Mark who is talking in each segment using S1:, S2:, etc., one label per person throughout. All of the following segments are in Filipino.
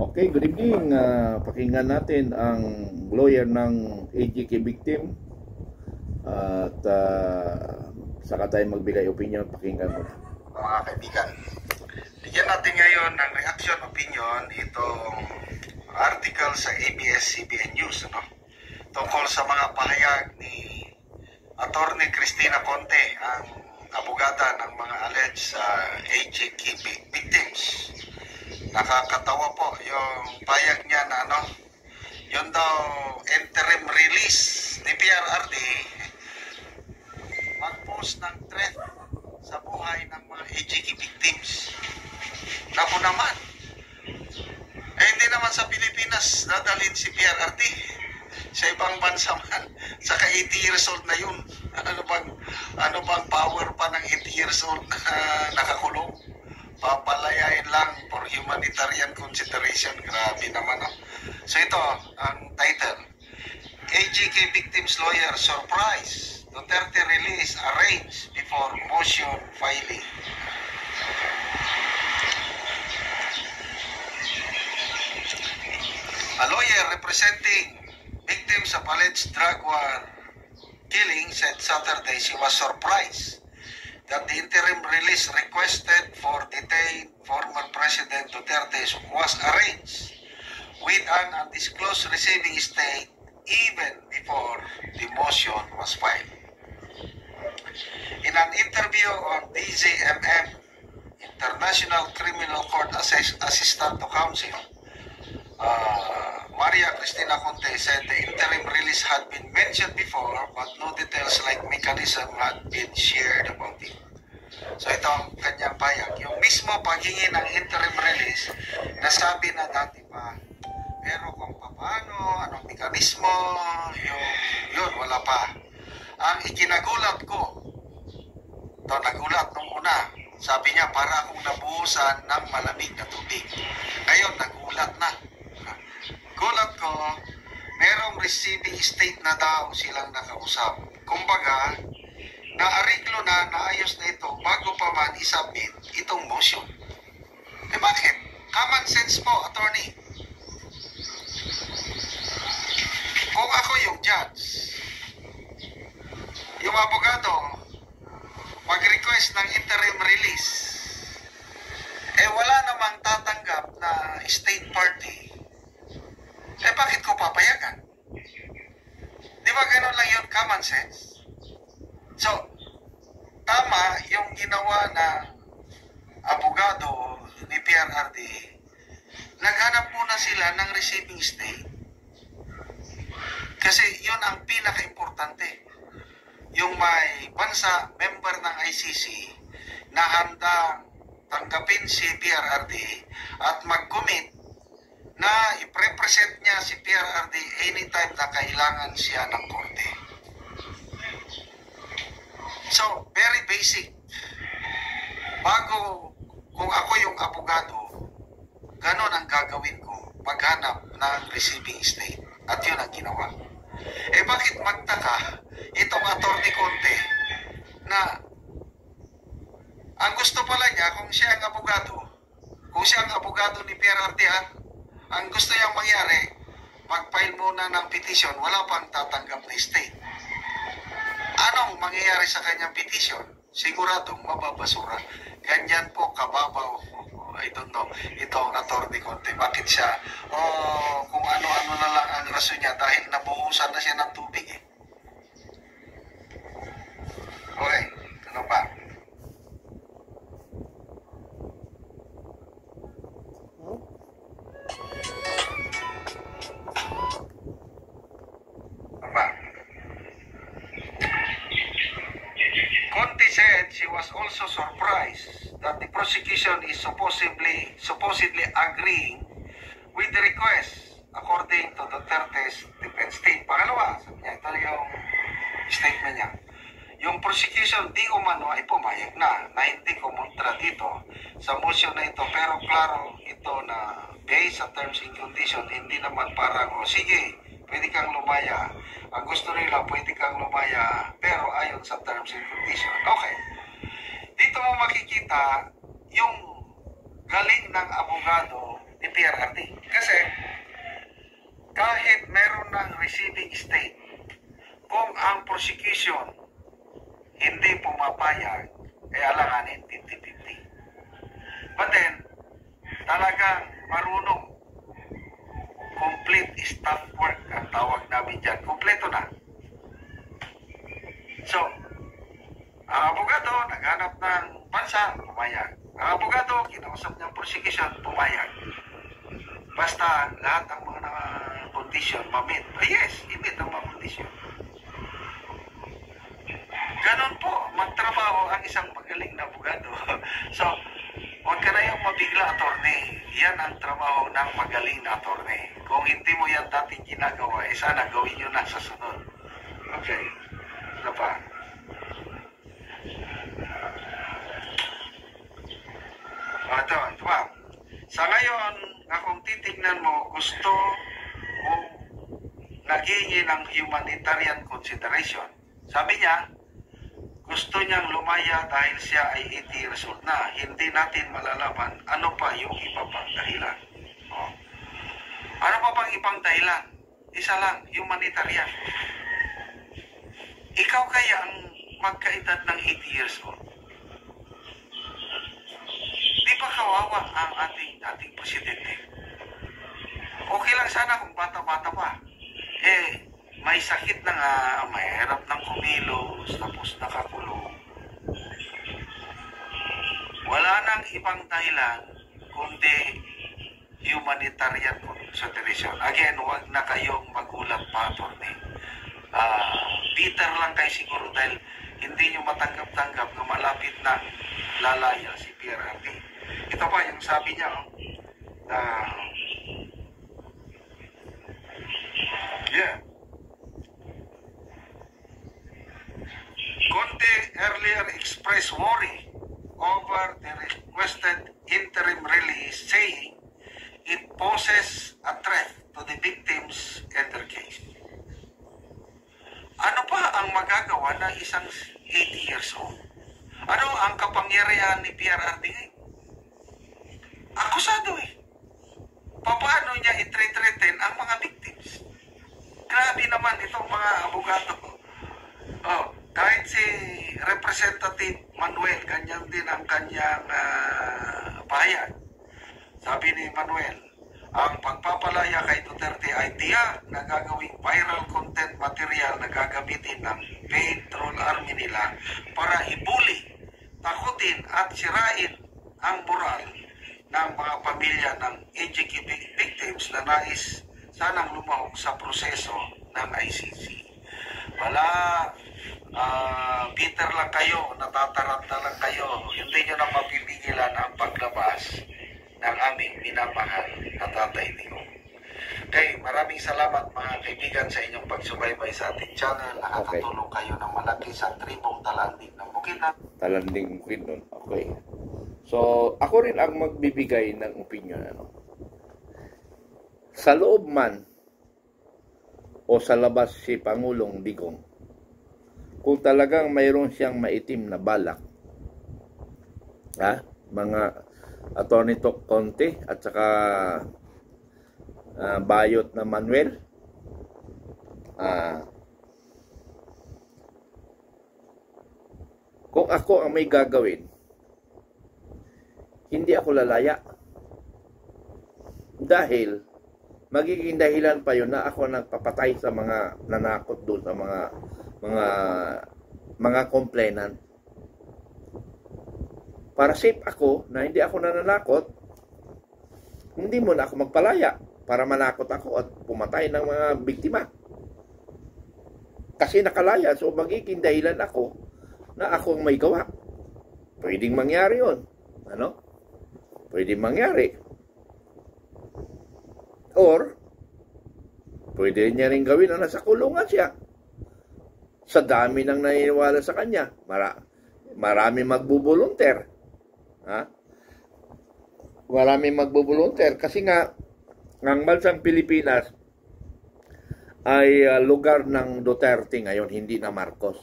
S1: Okay, good evening. Pakinggan natin ang lawyer ng AGK victim at saka tayo magbigay opinion. Pakinggan mo.
S2: Mga kaibigan, bigyan natin ngayon ng reaction opinion itong article sa ABS-CBN News, tungkol sa mga pahayag ni Attorney Cristina Conte, ang abogada ng mga alleged AGK victims. Nakakatawa po yung payag niya na yun daw interim release ni PRRD mag-post ng threat sa buhay ng mga AGK victims. Naku naman, hindi naman sa Pilipinas dadalhin si PRRD, sa ibang bansa man, saka 80 years old na yun. Ano bang power pa ng 80 years old na nakakulong? Papalayain lang for humanitarian consideration. Grabe naman. So ito ang title: AGK victims lawyer surprise, Duterte release arranged before motion filing. A lawyer representing victims of alleged drug war killing said Saturday she was surprised that the interim release requested for detained former President Duterte was arranged with an undisclosed receiving state even before the motion was filed. In an interview on DZMM, International Criminal Court Assistant to Counsel, Maria Cristina Conte said the interim release had been mentioned before but no details like mechanism had been shared about it. So ito ang kanyang payag. Yung mismo paghingi ng interim release, nasabi na dati pa. Pero kung paano, anong mekanismo, yun, wala pa. Ang ikinagulat ko, nagulat nung una, sabi niya para akong nabuhusan ng malamig na tubig. Ngayon, nagulat na. Gulat ko, merong receiving state na daw silang nakausap. Kumbaga, naariglo na, naayos na ito bago pa man isubmit itong motion. Bakit? Common sense po, attorney. Kung ako yung judge, yung abogado, mag-request ng interim release, wala namang tatanggap na state party, bakit ko papayagan? Di ba ganun lang yun, common sense? So, tama yung ginawa ng abogado ni PRRD. Naghanap muna sila ng receiving state. Kasi yun ang pinaka-importante. Yung may bansa, member ng ICC, na handang tanggapin si PRRD at mag-commit na i-represent niya si PRRD anytime na kailangan siya ng korte. So, very basic. Bago, kung ako yung abogado, ganon ang gagawin ko, maghanap ng receiving state. At yun ang ginawa. Bakit magtaka itong Attorney Conte na ang gusto pala niya, kung siya ang abogado ni PRRD, ang gusto niyang mangyari, mag-file muna ng petition, wala pang tatanggap na state. Anong mangyayari sa kanyang petition? Siguradong mababasura. Ganyan po kababaw, itong Attorney Conte. Bakit siya? Kung ano-ano na lang ang rason niya dahil nabuhusan na siya ng tubig. Okay, ano pa? Conte said she was also surprised that the prosecution is supposedly agreeing with the request according to Duterte's defense team. Pangalawa, sabi niya, ito yung statement niya. Yung prosecution di umano ay pumayag na hindi kumontra dito sa motion na ito, pero klaro ito na based sa terms and condition, hindi naman parang, sige, pwede kang lumaya. Ang gusto nila, pwede kang lumaya, pero ayon sa terms and condition. Okay. Dito mo makikita yung galing ng abogado ni PRRD. pumayag, eh alanganin 50-50. But then, talagang marunong, complete staff work ang tawag namin dyan. Kompleto na. So, ang abogado, naghanap ng bansa, pumayag. Ang abogado, kinausap niyang prosecution, pumayag. Basta lahat ng mga condition, mamit. Yes, imit ang mga condition. Ganon po, magtrabaho ang isang magaling na abogado. So, huwag ka na yung mabigla, attorney. Yan ang trabaho ng magaling na attorney. Kung hindi mo yan dating ginagawa, eh sana gawin nyo na sa sunod. Okay. Ano pa? Ito pa. Sa ngayon, kung titignan mo, gusto mo naghingi ng humanitarian consideration. Sabi niya, gusto niyang lumaya dahil siya ay 80 years old na. Hindi natin malalaman ano pa yung iba pang dahilan. Oh. Ano pa pang ibang dahilan? Isa lang, humanitarian. Ikaw kaya ang magkaedad ng 80 years old? Di ba kawawa ang ating presidente? Okay lang sana kung bata-bata pa. Eh, may sakit na nga, mahirap ng kumilos, tapos nakakulong. Wala nang ibang dahilan, kundi humanitarian consideration. Again, huwag na kayong magulat pa, attorney. Bitter lang kayo siguro dahil hindi nyo matanggap-tanggap na malapit na lalaya si PRRD. Ito pa yung sabi niya, Conte earlier expressed worry over the requested interim release, saying it poses a threat to the victims and their case. Ano pa ang magagawa ng isang 80 years old? Ano ang kapangyarihan ni PRRD? Akusado eh. Paano niya i-threaten ang mga victims? Grabe naman itong mga abogado. Oh, kahit si Representative Manuel, ganyan din ang kanyang pahayag. Sabi ni Manuel, ang pagpapalaya kay Duterte ay tiyak na gagawing viral content material na gagamitin ng paid troll army nila para ibuli, takutin at sirain ang moral ng mga pamilya ng AGK victims na nais sanang lumahok sa proseso ng ICC. Wala, bitter lang kayo, natataranta lang kayo, hindi nyo na mapipigilan ang paglabas ng aming minamahal na Tatay Digong. Okay, maraming salamat mga kaibigan sa inyong pagsubaybay sa ating channel. Nakakatulong kayo ng malaki sa tribong Talanding ng Bukidnon.
S1: Talanding Bukidnon, okay. So, ako rin ang magbibigay ng opinion. Sa loob man o sa labas si Pangulong Digong, kung talagang mayroon siyang maitim na balak, mga Attorney Tok Conte at saka Bayot na Manuel, kung ako ang may gagawin, hindi ako lalaya. Dahil magiging dahilan pa yun na ako nagpapatay sa mga nanakot doon, sa mga complainant. Para safe ako na hindi ako nananakot, hindi mo na ako magpalaya para manakot ako at pumatay ng mga biktima. Kasi nakalaya, so magiging dahilan ako na akong may gawa. Pwedeng mangyari yun. Ano? Pwedeng mangyari. Or, pwede niya rin gawin na nasa kulungan siya. Sa dami ng naniniwala sa kanya, marami magbubulunter. Marami magbubulunter kasi nga ang bansang Pilipinas ay lugar ng Duterte ngayon, hindi na Marcos.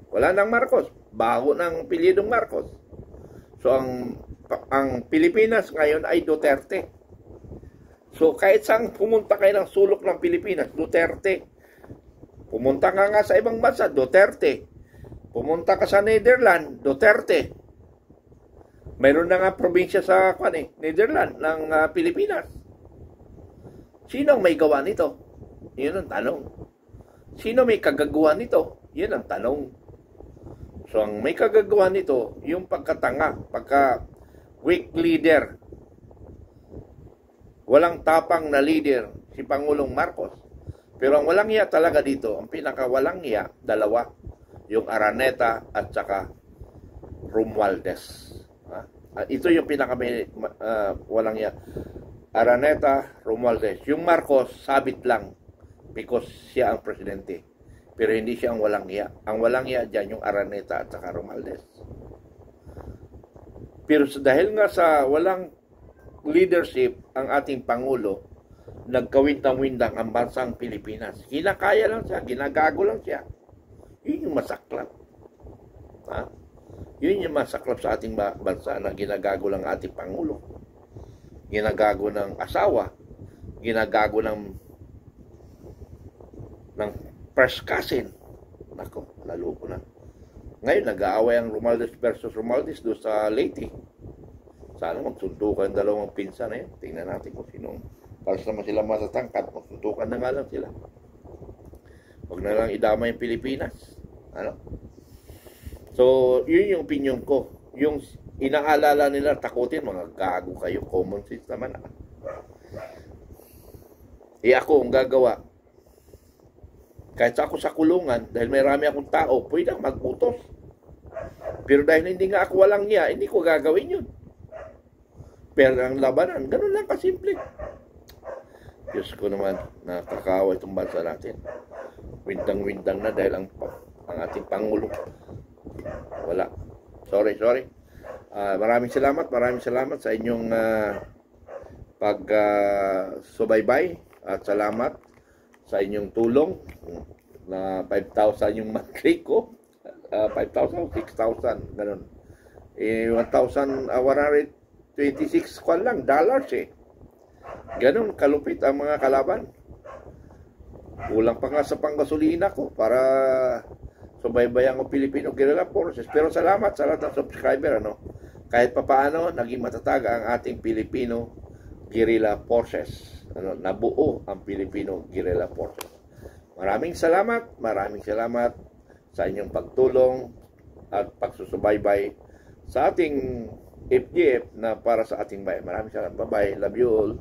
S1: Wala nang Marcos, bago ng pilidong Marcos. So ang Pilipinas ngayon ay Duterte. So kahit saan pumunta kayo ng sulok ng Pilipinas, Duterte. Pumunta ka nga sa ibang bansa, Duterte. Pumunta ka sa Netherlands, Duterte. Mayroon na nga probinsya sa Netherlands ng Pilipinas. Sino ang may gawa nito? Yun ang tanong. Sino may kagagawa nito? Yun ang tanong. So, ang may kagagawa nito, yung pagkatanga, pagka-weak leader, walang tapang na leader, si Pangulong Marcos. Pero ang walang iya talaga dito, ang pinaka-walang iya, dalawa, yung Araneta at saka Romualdez. Ito yung pinaka-walang iya. Araneta, Romualdez. Yung Marcos, sabit lang because siya ang presidente. Pero hindi siya ang walang iya. Ang walang iya dyan yung Araneta at saka Romualdez. Pero dahil nga sa walang leadership ang ating Pangulo, nagkawindang-windang ang bansang Pilipinas. Kinakaya lang siya, ginagago lang siya. Yun yung masaklap. Yun yung masaklap sa ating bansa na ginagago lang ating Pangulo. Ginagago ng asawa, ginagago ng first cousin. Nako, lalo ko na. Ngayon, nag-aaway ang Romualdez versus Romualdez doon sa Leyte. Sana magsuntukan ang dalawang pinsan na yun. Tingnan natin kung sinong para naman sila matatangkat. Magsuntukan na nga lang sila. Huwag na lang idama yung Pilipinas. Ano? So, yun yung opinion ko. Yung inaalala nila, takutin, mga gago kayo. Common sense naman. Ako, ang gagawa. Kahit ako sa kulungan, dahil may rami akong tao, pwede akong magputos. Pero dahil hindi nga ako walang niya, hindi ko gagawin yun. Pero ang labanan, ganun lang kasimple. Diyos ko naman, nakakawa itong bansa natin. Windang-windang na dahil ang ating Pangulo. Wala. Sorry. Maraming salamat sa inyong pag-subaybay at salamat sa inyong tulong na 5,000 yung monthly ko. 5,000 o 6,000, ganun. 1,126 kwan lang, dollars eh. Ganun, kalupit ang mga kalaban. Kulang pa nga sa panggasolina ko para subaybayan ko Filipino Guerrilla Forces. Pero salamat sa lahat ng subscriber, kahit papaano, naging matatag ang ating Filipino Guerrilla Forces. Nabuo ang Filipino Guerrilla Forces. Maraming salamat sa inyong pagtulong at pagsusubaybay sa ating FGF na para sa ating bayan. Maraming salamat. Bye-bye. Love you all.